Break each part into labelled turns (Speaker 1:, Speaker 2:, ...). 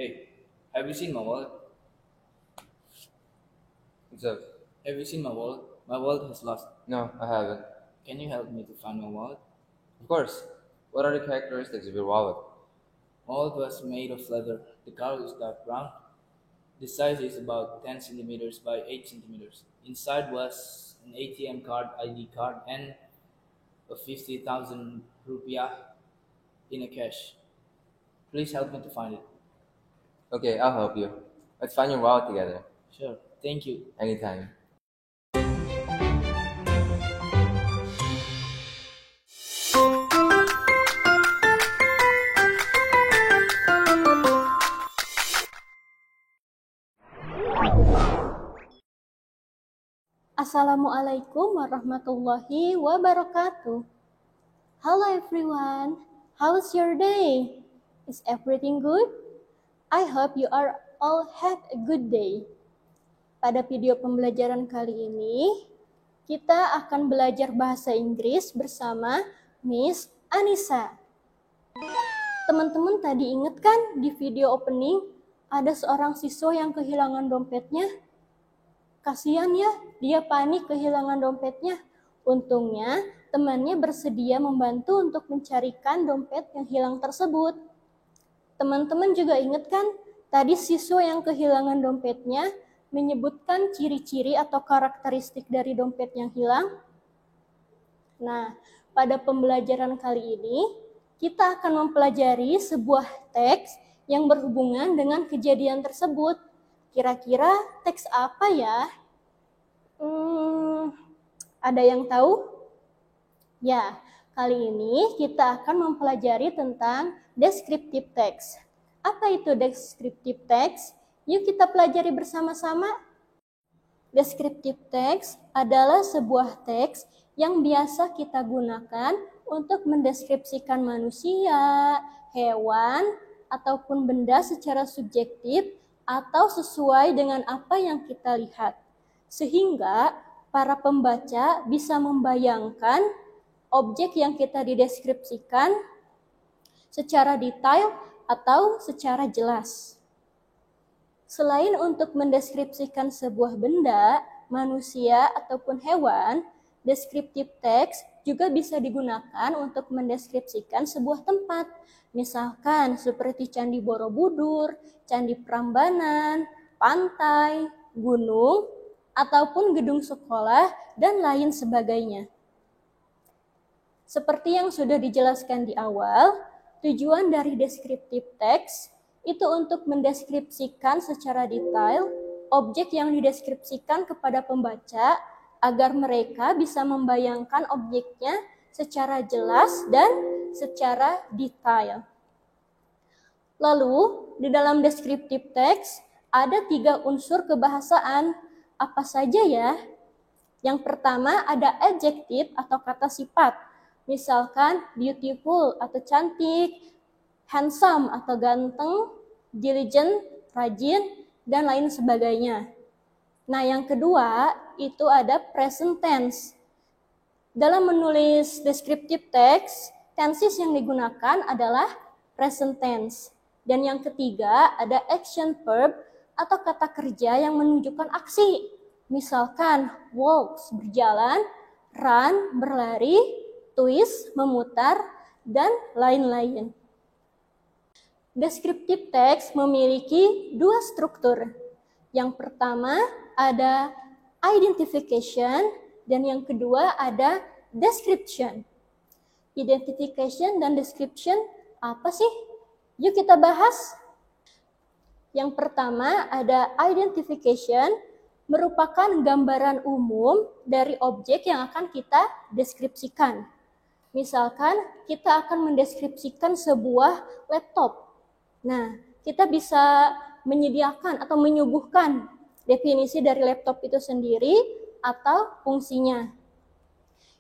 Speaker 1: Hey, have you seen my wallet?
Speaker 2: What's up?
Speaker 1: Have you seen my wallet? My wallet has lost.
Speaker 2: No, I haven't.
Speaker 1: Can you help me to find my wallet?
Speaker 2: Of course. What are the characteristics of your wallet?
Speaker 1: My wallet was made of leather. The color is dark brown. The size is about 10 centimeters by 8 centimeters. Inside was an ATM card, ID card, and a 50,000 rupiah in a cash. Please help me to find it.
Speaker 2: Okay, I'll help you. Let's find your wallet together.
Speaker 1: Sure. Thank you.
Speaker 2: Anytime.
Speaker 3: Assalamualaikum warahmatullahi wabarakatuh. Hello everyone, how's your day? Is everything good? I hope you are all had a good day. Pada video pembelajaran kali ini, kita akan belajar bahasa Inggris bersama Miss Anissa. Teman-teman tadi ingat kan di video opening ada seorang siswa yang kehilangan dompetnya? Kasihan ya, dia panik kehilangan dompetnya. Untungnya, temannya bersedia membantu untuk mencarikan dompet yang hilang tersebut. Teman-teman juga ingat kan, tadi siswa yang kehilangan dompetnya menyebutkan ciri-ciri atau karakteristik dari dompet yang hilang? Nah, pada pembelajaran kali ini, kita akan mempelajari sebuah teks yang berhubungan dengan kejadian tersebut. Kira-kira teks apa ya? Ada yang tahu? Ya, kali ini kita akan mempelajari tentang descriptive text. Apa itu descriptive text? Yuk kita pelajari bersama-sama. Descriptive text adalah sebuah teks yang biasa kita gunakan untuk mendeskripsikan manusia, hewan, ataupun benda secara subjektif atau sesuai dengan apa yang kita lihat. Sehingga para pembaca bisa membayangkan objek yang kita dideskripsikan secara detail atau secara jelas. Selain untuk mendeskripsikan sebuah benda, manusia, ataupun hewan, descriptive text juga bisa digunakan untuk mendeskripsikan sebuah tempat. Misalkan seperti Candi Borobudur, Candi Prambanan, pantai, gunung, ataupun gedung sekolah, dan lain sebagainya. Seperti yang sudah dijelaskan di awal, tujuan dari descriptive text itu untuk mendeskripsikan secara detail objek yang dideskripsikan kepada pembaca agar mereka bisa membayangkan objeknya secara jelas dan secara detail. Lalu, di dalam descriptive text ada 3 unsur kebahasaan. Apa saja ya? Yang pertama ada adjective atau kata sifat. Misalkan beautiful atau cantik, handsome atau ganteng, diligent, rajin, dan lain sebagainya. Nah, yang kedua itu ada present tense. Dalam menulis descriptive text, tenses yang digunakan adalah present tense. Dan yang ketiga ada action verb atau kata kerja yang menunjukkan aksi. Misalkan walks, berjalan, run, berlari, twist, memutar, dan lain-lain. Descriptive text memiliki 2 struktur. Yang pertama ada identification dan yang kedua ada description. Identification dan description apa sih? Yuk kita bahas. Yang pertama ada identification, merupakan gambaran umum dari objek yang akan kita deskripsikan. Misalkan kita akan mendeskripsikan sebuah laptop. Nah, kita bisa menyediakan atau menyuguhkan definisi dari laptop itu sendiri atau fungsinya.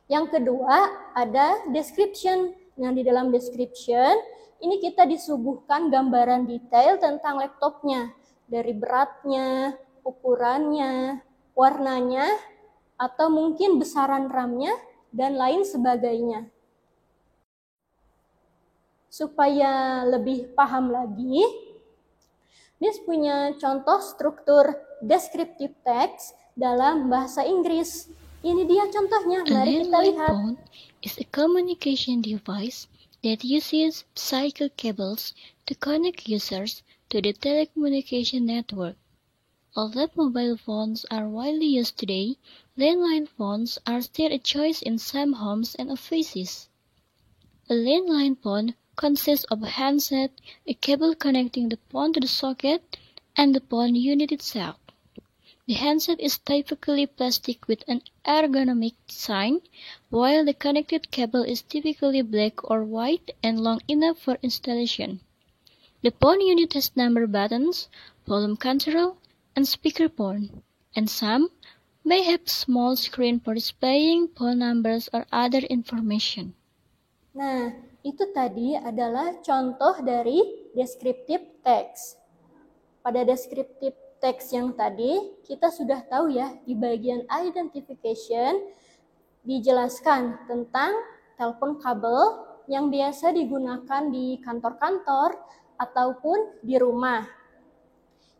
Speaker 3: Yang kedua, ada description. Nah, di dalam description, ini kita disuguhkan gambaran detail tentang laptopnya. Dari beratnya, ukurannya, warnanya, atau mungkin besaran RAM-nya, dan lain sebagainya. Supaya lebih paham lagi, Miss punya contoh struktur descriptive text dalam bahasa Inggris. Ini dia contohnya,
Speaker 4: A
Speaker 3: mari kita
Speaker 4: landline
Speaker 3: lihat.
Speaker 4: phone is a communication device that uses cycle cables to connect users to the telecommunication network. Although mobile phones are widely used today, landline phones are still a choice in some homes and offices. A landline phone consists of a handset, a cable connecting the phone to the socket, and the phone unit itself. The handset is typically plastic with an ergonomic design, while the connected cable is typically black or white and long enough for installation. The phone unit has number buttons, volume control, and speakerphone, and some may have small screen for displaying phone numbers or other information.
Speaker 3: Nah, itu tadi adalah contoh dari descriptive text. Pada descriptive text yang tadi, kita sudah tahu ya, di bagian identification dijelaskan tentang telepon kabel yang biasa digunakan di kantor-kantor ataupun di rumah.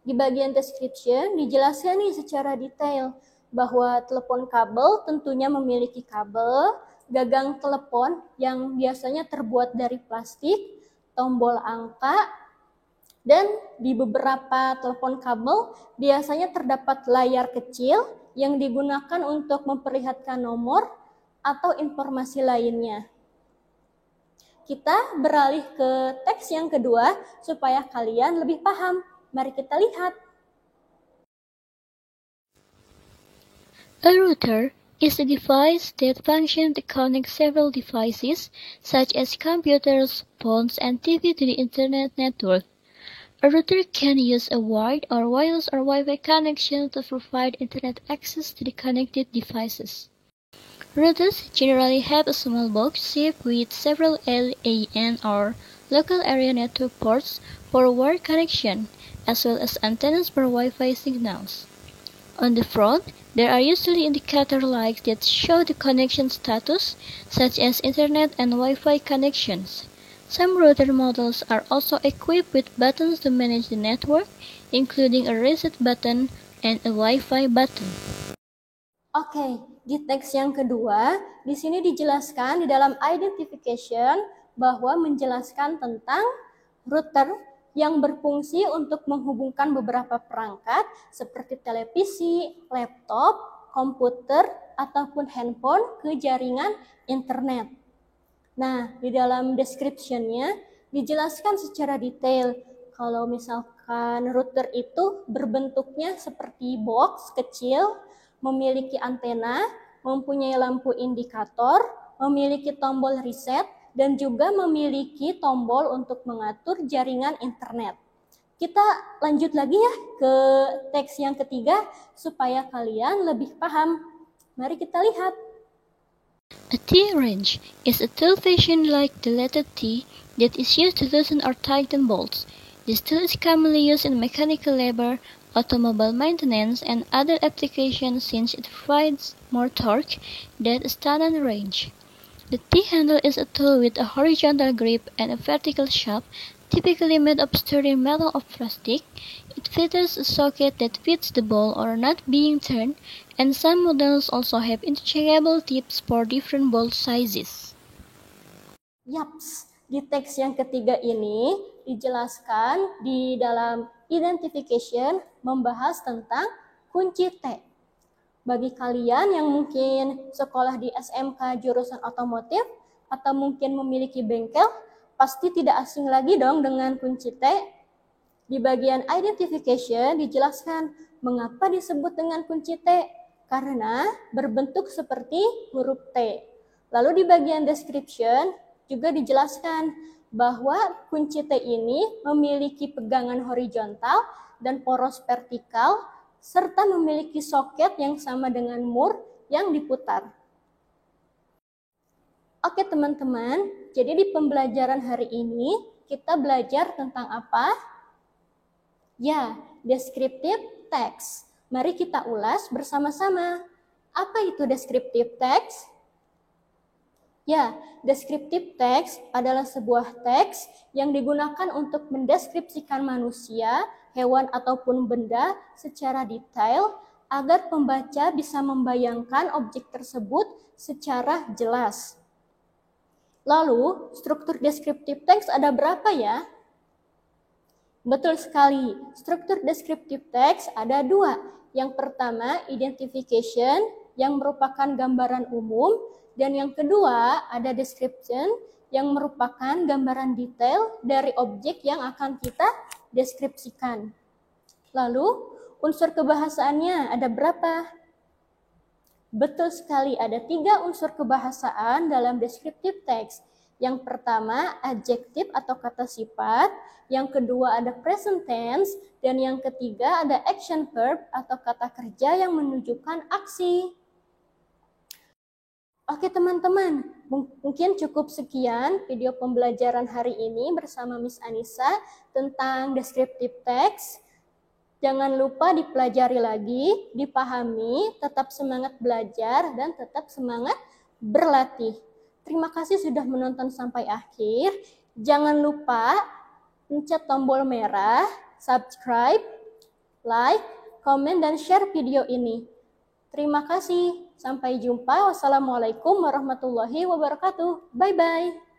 Speaker 3: Di bagian description dijelaskan nih secara detail bahwa telepon kabel tentunya memiliki kabel, gagang telepon yang biasanya terbuat dari plastik, tombol angka, dan di beberapa telepon kabel biasanya terdapat layar kecil yang digunakan untuk memperlihatkan nomor atau informasi lainnya. Kita beralih ke teks yang kedua supaya kalian lebih paham. Mari kita lihat.
Speaker 4: A router is a device that functions to connect several devices, such as computers, phones, and TV to the Internet network. A router can use a wired or wireless or Wi-Fi connection to provide Internet access to the connected devices. Routers generally have a small box chip with several LAN or local area network ports for wired connection, as well as antennas for Wi-Fi signals. On the front, there are usually indicator lights that show the connection status, such as Internet and Wi-Fi connections. Some router models are also equipped with buttons to manage the network, including a reset button and a Wi-Fi button.
Speaker 3: Oke, di teks yang kedua, di sini dijelaskan di dalam identification bahwa menjelaskan tentang router yang berfungsi untuk menghubungkan beberapa perangkat seperti televisi, laptop, komputer, ataupun handphone ke jaringan internet. Nah, di dalam description-nya dijelaskan secara detail kalau misalkan router itu berbentuknya seperti box kecil, memiliki antena, mempunyai lampu indikator, memiliki tombol reset, dan juga memiliki tombol untuk mengatur jaringan internet. Kita lanjut lagi ya ke teks yang ketiga supaya kalian lebih paham. Mari kita lihat.
Speaker 4: A T-wrench is a tool fashioned like the letter T that is used to loosen or tighten bolts. This tool is commonly used in mechanical labor, automobile maintenance, and other applications since it provides more torque than a standard wrench. The T-handle is a tool with a horizontal grip and a vertical shaft, typically made of sturdy metal or plastic. It features a socket that fits the ball or nut being turned, and some models also have interchangeable tips for different bolt sizes.
Speaker 3: Yaps, di teks yang ketiga ini dijelaskan di dalam identification membahas tentang kunci T. Bagi kalian yang mungkin sekolah di SMK jurusan otomotif atau mungkin memiliki bengkel, pasti tidak asing lagi dong dengan kunci T. Di bagian identification dijelaskan mengapa disebut dengan kunci T, karena berbentuk seperti huruf T. Lalu di bagian description juga dijelaskan bahwa kunci T ini memiliki pegangan horizontal dan poros vertikal, serta memiliki soket yang sama dengan mur yang diputar. Oke teman-teman, jadi di pembelajaran hari ini kita belajar tentang apa? Ya, descriptive text. Mari kita ulas bersama-sama. Apa itu descriptive text? Ya, descriptive text adalah sebuah teks yang digunakan untuk mendeskripsikan manusia hewan ataupun benda secara detail agar pembaca bisa membayangkan objek tersebut secara jelas. Lalu, struktur deskriptif teks ada berapa ya? Betul sekali, struktur deskriptif teks ada 2. Yang pertama, identification, yang merupakan gambaran umum, dan yang kedua, ada description, yang merupakan gambaran detail dari objek yang akan kita deskripsikan. Lalu, unsur kebahasaannya ada berapa? Betul sekali, ada 3 unsur kebahasaan dalam deskriptif teks. Yang pertama, adjektif atau kata sifat. Yang kedua, ada present tense. Dan yang ketiga, ada action verb atau kata kerja yang menunjukkan aksi. Oke teman-teman, mungkin cukup sekian video pembelajaran hari ini bersama Miss Anissa tentang deskriptif teks. Jangan lupa dipelajari lagi, dipahami, tetap semangat belajar, dan tetap semangat berlatih. Terima kasih sudah menonton sampai akhir. Jangan lupa pencet tombol merah, subscribe, like, komen, dan share video ini. Terima kasih. Sampai jumpa. Wassalamualaikum warahmatullahi wabarakatuh. Bye-bye.